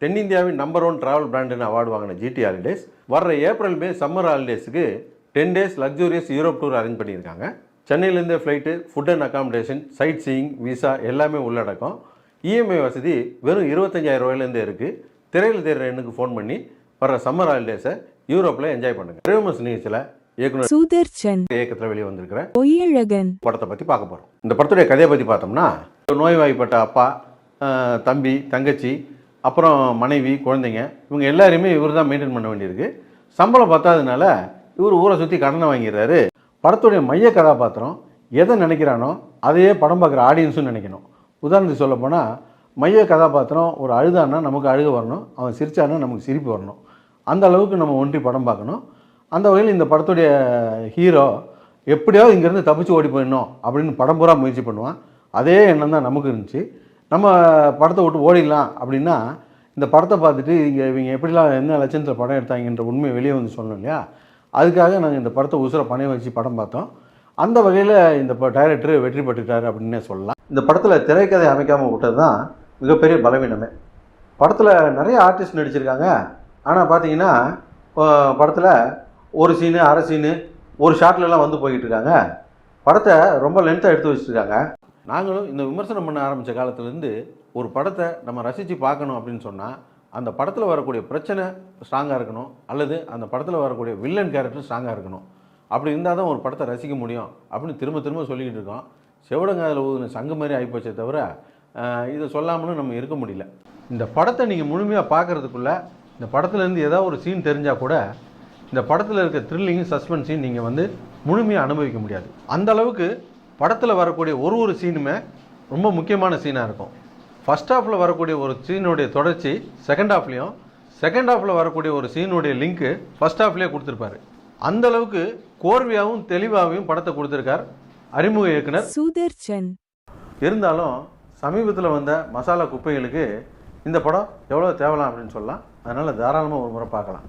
தென்னிந்தியாவின் number 1 travel பிராண்டுன்னு award வாங்கின ஜிடி ஹாலிடேஸ் வர்ற ஏப்ரல் மே சம்மர் ஹாலிடேஸுக்கு 10 days luxurious Europe tour arrange பண்ணியிருக்காங்க. சென்னையிலேருந்து flight, food and accommodation, sightseeing, visa எல்லாமே உள்ளடக்கம். இஎம்ஐ வசதி வெறும் 25,000 ரூபாயிலேருந்தே இருக்குது. திரையில் தேர்ற எண்ணுக்கு ஃபோன் பண்ணி வர்ற சம்மர் ஹாலிடேஸை யூரோப்பில் என்ஜாய் பண்ணுங்கள். கிறிஸ்மஸ் நிகழ்ச்சியில் இயக்குனர் சுதர்சன் இயக்கத்தில் வெளியே வந்திருக்கிற பொய்யழகன் படத்தை பற்றி பார்க்க போகிறோம். இந்த படத்துடைய கதையை பற்றி பார்த்தோம்னா, நோய்வாய்ப்பட்ட அப்பா, தம்பி, தங்கச்சி, அப்புறம் மனைவி, குழந்தைங்க இவங்க எல்லாரையுமே இவர் தான் மெயின்டைன் பண்ண வேண்டியிருக்கு. சம்பளம் பத்தாததுனால இவர் ஊரை சுற்றி கடனை வாங்கிடுறாரு. படத்துடைய மைய கதாபாத்திரம் எதை நினைக்கிறானோ அதையே படம் பார்க்குற ஆடியன்ஸும் நினைக்கணும். உதாரணத்துக்கு சொல்ல போனால், மைய கதாபாத்திரம் ஒரு அழுதானா நமக்கு அழுக வரணும், அவன் சிரிச்சானா நமக்கு சிரிப்பு வரணும். அந்த அளவுக்கு நம்ம ஒன்றி படம் பார்க்கணும். அந்த வகையில் இந்த படத்துடைய ஹீரோ எப்படியாவது இங்கேருந்து தப்பிச்சு ஓடி போயிடணும் அப்படின்னு படம் பூரா முயற்சி பண்ணுவான். அதே எண்ணம் தான் நமக்கு இருந்துச்சு. நம்ம படத்தை விட்டு ஓடிடலாம் அப்படின்னா, இந்த படத்தை பார்த்துட்டு இவங்க எப்படிலாம் என்ன லட்சத்தில் படம் எடுத்தாங்கன்ற உண்மையை வெளியே வந்து சொல்லணும் இல்லையா? அதுக்காக நாங்கள் இந்த படத்தை உசுரை பணைய வச்சு படம் பார்த்தோம். அந்த வகையில் இந்த டைரக்டர் வெற்றி பெற்றுட்டார் அப்படின்னே சொல்லலாம். இந்த படத்தில் திரைக்கதை அமைக்காமல் விட்டது தான் மிகப்பெரிய பலவீனமே. படத்தில் நிறைய ஆர்டிஸ்ட் நடிச்சிருக்காங்க. ஆனால் பார்த்தீங்கன்னா படத்தில் ஒரு சீனு, அரை சீனு, ஒரு ஷாட்லலாம் வந்து போய்கிட்டு இருக்காங்க. படத்தை ரொம்ப லென்த்தாக எடுத்து வச்சுருக்காங்க. நாங்களும் இந்த விமர்சனம் பண்ண ஆரம்பித்த காலத்துலேருந்து ஒரு படத்தை நம்ம ரசித்து பார்க்கணும் அப்படின்னு சொன்னால், அந்த படத்தில் வரக்கூடிய பிரச்சனை ஸ்ட்ராங்காக இருக்கணும், அல்லது அந்த படத்தில் வரக்கூடிய வில்லன் கேரக்டர் ஸ்ட்ராங்காக இருக்கணும். அப்படி இருந்தால் தான் ஒரு படத்தை ரசிக்க முடியும் அப்படின்னு திரும்ப திரும்ப சொல்லிக்கிட்டு இருக்கோம். செவடங்காதில் ஊதுன சங்கு மாதிரி ஆகிப்போச்சே தவிர இதை சொல்லாமலும் நம்ம இருக்க முடியல. இந்த படத்தை நீங்கள் முழுமையாக பார்க்குறதுக்குள்ளே இந்த படத்துலேருந்து ஏதாவது ஒரு சீன் தெரிஞ்சால் கூட இந்த படத்தில் இருக்க த்ரில்லிங்கும் சஸ்பென்ஸையும் நீங்கள் வந்து முழுமையாக அனுபவிக்க முடியாது. அந்த அளவுக்கு படத்தில் வரக்கூடிய ஒரு சீனுமே ரொம்ப முக்கியமான சீனாக இருக்கும். ஃபஸ்ட் ஹாஃபில் வரக்கூடிய ஒரு சீனுடைய தொடர்ச்சி செகண்ட் ஹாஃப்லேயும், செகண்ட் ஹாஃபில் வரக்கூடிய ஒரு சீனுடைய லிங்க்கு ஃபஸ்ட் ஹாஃப்லேயே கொடுத்துருப்பாரு. அந்த அளவுக்கு கோர்வையாகவும் தெளிவாகவும் படத்தை கொடுத்துருக்கார் அறிமுக இயக்குனர் சுதர்சன். இருந்தாலும் சமீபத்தில் வந்த மசாலா குப்பைகளுக்கு இந்த படம் எவ்வளோ தேவலாம் அப்படின்னு சொல்லலாம். அதனால் தாராளமாக ஒரு முறை பார்க்கலாம்.